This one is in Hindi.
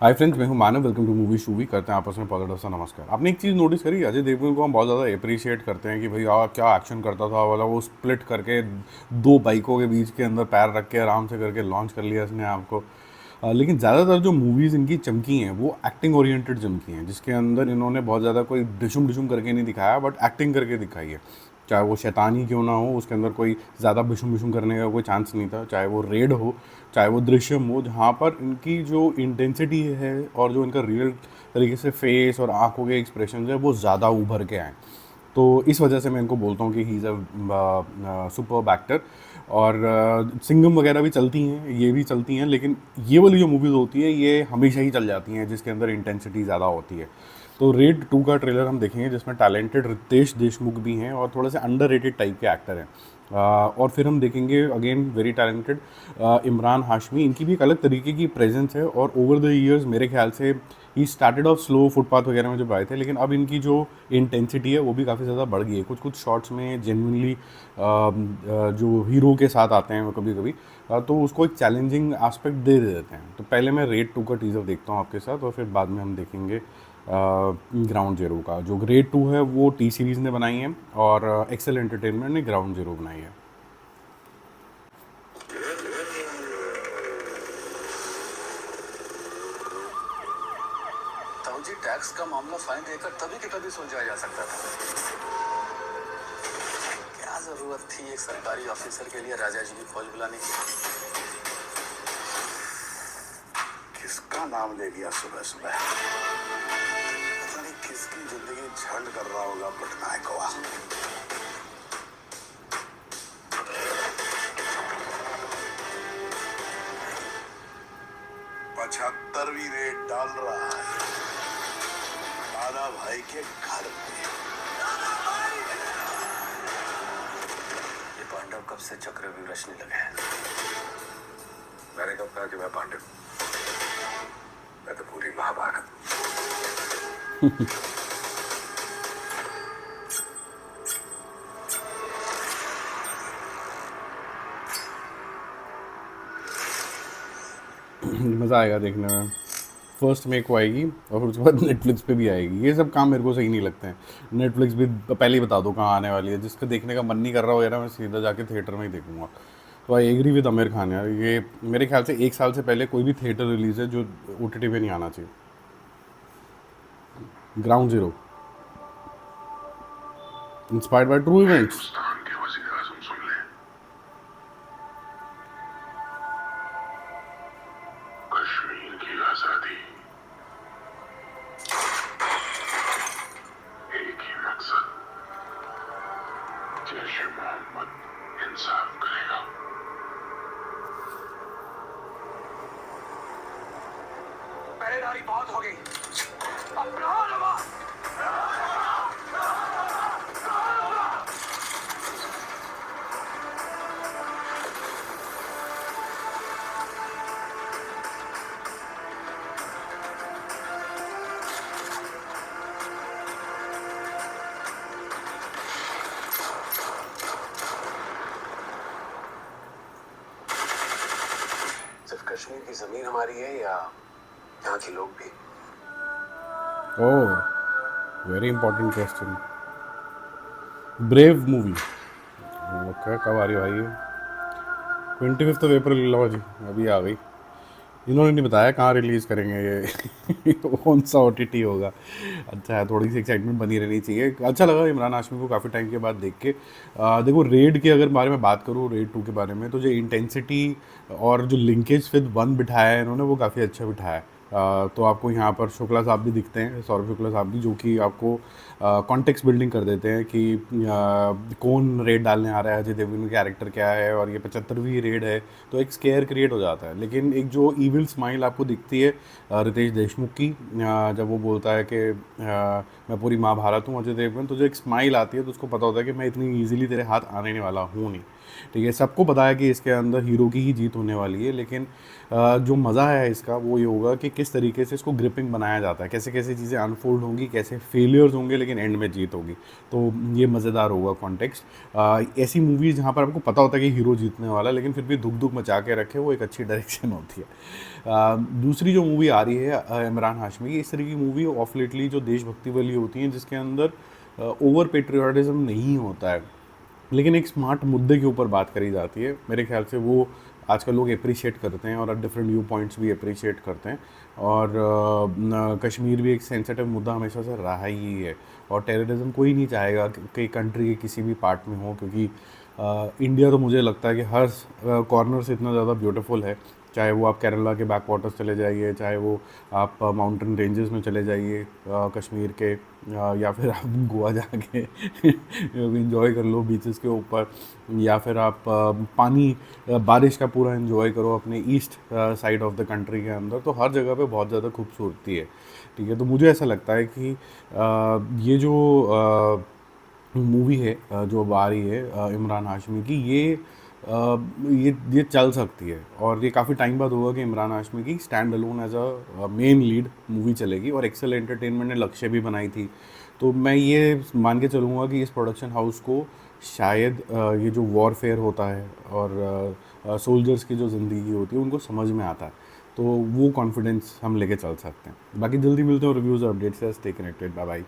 हाय फ्रेंड्स, मैं हूं Manav. Welcome to movie shoovie. करते हैं आपस में पॉजिटिव सा नमस्कार। आपने एक चीज़ नोटिस करी, अजय देवगन को हम बहुत ज़्यादा अप्रिशिएट करते हैं कि भाई क्या एक्शन करता था वाला। वो स्प्लिट करके दो बाइकों के बीच के अंदर पैर रख के आराम से करके लॉन्च कर लिया इसने आपको। लेकिन ज़्यादातर जो मूवीज़ इनकी चमकी हैं वो एक्टिंग ओरिएंटेड चमकी हैं, जिसके अंदर इन्होंने बहुत ज़्यादा कोई डिशुम डिशुम करके नहीं दिखाया, बट एक्टिंग करके दिखाई है। चाहे वो शैतानी क्यों ना हो, उसके अंदर कोई ज़्यादा बिशुम बिशुम करने का कोई चांस नहीं था। चाहे वो रेड हो, चाहे वो दृश्यम हो, जहाँ पर इनकी जो इंटेंसिटी है और जो इनका रियल तरीके से फेस और आंखों के एक्सप्रेशन है वो ज़्यादा उभर के आए। तो इस वजह से मैं इनको बोलता हूँ कि he is a superb actor. और सिंघम वगैरह भी चलती हैं, ये भी चलती हैं, लेकिन ये वाली जो मूवीज़ होती है ये हमेशा ही चल जाती हैं जिसके अंदर इंटेंसिटी ज़्यादा होती है। तो रेड 2 का ट्रेलर हम देखेंगे, जिसमें टैलेंटेड रितेश देशमुख भी हैं और थोड़े से अंडररेटेड टाइप के एक्टर हैं। और फिर हम देखेंगे again very talented Imran Hashmi. इनकी भी एक अलग तरीके की प्रेजेंस है और ओवर द ईयर्स मेरे ख्याल से he started off slow footpath वगैरह में जब आए थे, लेकिन अब इनकी जो इंटेंसिटी है वो भी काफ़ी ज़्यादा बढ़ गई है। कुछ कुछ शॉट्स में जेन्युइनली जो हीरो के साथ आते हैं वो कभी कभी तो उसको एक चैलेंजिंग एस्पेक्ट दे देते हैं। तो पहले मैं रेड 2 का टीज़र देखता हूँ आपके साथ और फिर बाद में हम देखेंगे ग्राउंड जीरो का। जो रेड 2 है वो टी सीरीज़ ने बनाई है और एक्सेल एंटरटेनमेंट ने ग्राउंड जीरो बनाई है। ताऊ जी, टैक्स का मामला फाइन देकर तभी के तभी सुलझाया जा सकता था। क्या जरूरत थी एक सरकारी ऑफिसर के लिए राजा जी की फौज बुलाने की। किसका नाम ले लिया सुबह सुबह? पता नहीं किसकी जिंदगी झंड कर रहा होगा पटनायक हुआ। 75वीं रेड डाल रहा है दादा भाई के घर में। ये पांडव कब से चक्रव्यूह रचने लगे हैं? मैंने कब कहा कि मैं पांडव? मैं तो पूरी महाभारत। मज़ा आएगा देखने में। फर्स्ट मे को आएगी और फिर उसके बाद नेटफ्लिक्स पे भी आएगी। ये सब काम मेरे को सही नहीं लगते हैं। नेटफ्लिक्स भी पहले ही बता दो कहाँ आने वाली है। जिसका देखने का मन नहीं कर रहा हो यार, मैं सीधा जाके थिएटर में ही देखूंगा। तो I agree with Aamir Khan यार, ये मेरे ख्याल से एक साल से पहले कोई भी थिएटर रिलीज है जो OTT पे नहीं आना चाहिए। Ground zero inspired by true events. Hindustan के वजीर आजम सुन ले, कश्मीर की आजादी, एक ही मकसद, जैश ए मोहम्मद इंसाफ करेगा। पहरेदारी बहुत हो गई, अपना सिर्फ कश्मीर की जमीन हमारी है या यहाँ के लोग भी? Oh, very important question. Brave movie okay, कब आ रही है भाई? 25 अप्रैल। लो जी, अभी आ गई। इन्होंने नहीं बताया कहाँ रिलीज़ करेंगे ये कौन सा OTT होगा। अच्छा है, थोड़ी सी एक्साइटमेंट बनी रहनी चाहिए। अच्छा लगा इमरान हाशमी को काफ़ी टाइम के बाद देख के। देखो, रेड के अगर बारे में बात करूँ, रेड 2 के बारे में, तो जो इंटेंसिटी और जो लिंकेज विद वन बिठाया है इन्होंने वो काफ़ी अच्छा बिठाया है। तो आपको यहाँ पर शुक्ला साहब भी दिखते हैं, सौरभ शुक्ला साहब भी, जो कि आपको कॉन्टेक्स्ट बिल्डिंग कर देते हैं कि कौन रेड डालने आ रहा है, अजय देवगन का कैरेक्टर क्या है और ये 75वीं रेड है। तो एक स्केयर क्रिएट हो जाता है। लेकिन एक जो ईविल स्माइल आपको दिखती है रितेश देशमुख की, जब वो बोलता है कि मैं पूरी महाभारत हूँ अजय देवगन, तो जो एक स्माइल आती है तो उसको पता होता है कि मैं इतनी ईजिली तेरे हाथ आने वाला हूँ नहीं। ठीक है, सबको पता है कि इसके अंदर हीरो की ही जीत होने वाली है, लेकिन जो मज़ा है इसका वो ये होगा कि किस तरीके से इसको ग्रिपिंग बनाया जाता है, कैसे कैसे चीज़ें अनफोल्ड होंगी, कैसे फेलियर्स होंगे लेकिन एंड में जीत होगी। तो ये मज़ेदार होगा कॉन्टेक्स्ट। ऐसी मूवीज़ जहाँ पर आपको पता होता है कि हीरो जीतने वाला है लेकिन फिर भी दुख दुख मचा के रखे, वो एक अच्छी डायरेक्शन होती है। दूसरी जो मूवी आ रही है इमरान हाशमी की, इस तरह की मूवी ऑफ लेटली जो देशभक्ति वाली होती हैं, जिसके अंदर ओवर पेट्रियाटिज़म नहीं होता है लेकिन एक स्मार्ट मुद्दे के ऊपर बात करी जाती है, मेरे ख्याल से वो आजकल लोग अप्रिशिएट करते हैं और डिफरेंट व्यू पॉइंट्स भी अप्रिशिएट करते हैं। और कश्मीर भी एक सेंसिटिव मुद्दा हमेशा से रहा ही है, और टेररिज्म कोई नहीं चाहेगा कि कंट्री के किसी भी पार्ट में हो, क्योंकि इंडिया तो मुझे लगता है कि हर कॉर्नर से इतना ज़्यादा ब्यूटीफुल है, चाहे वो आप केरला के बैक वाटर्स चले जाइए, चाहे वो आप माउंटेन रेंजेस में चले जाइए कश्मीर के, या फिर आप गोवा जाके इंजॉय कर लो बीचेस के ऊपर, या फिर आप बारिश का पूरा इंजॉय करो अपने east side of the country के अंदर। तो हर जगह पे बहुत ज़्यादा खूबसूरती है, ठीक है। तो मुझे ऐसा लगता है कि ये जो मूवी है जो अब आ रही है इमरान हाशमी की, ये चल सकती है, और ये काफ़ी टाइम बाद होगा कि इमरान हाशमी की stand alone as a main lead movie चलेगी। और एक्सेल एंटरटेनमेंट ने लक्ष्य भी बनाई थी, तो मैं ये मान के चलूँगा कि इस प्रोडक्शन हाउस को शायद ये जो वॉरफेयर होता है और सोल्जर्स की जो ज़िंदगी होती है उनको समझ में आता है, तो वो कॉन्फिडेंस हम लेके चल सकते हैं। बाकी जल्दी मिलते हैं रिव्यूज़ और अपडेट्स से। Stay connected, bye bye.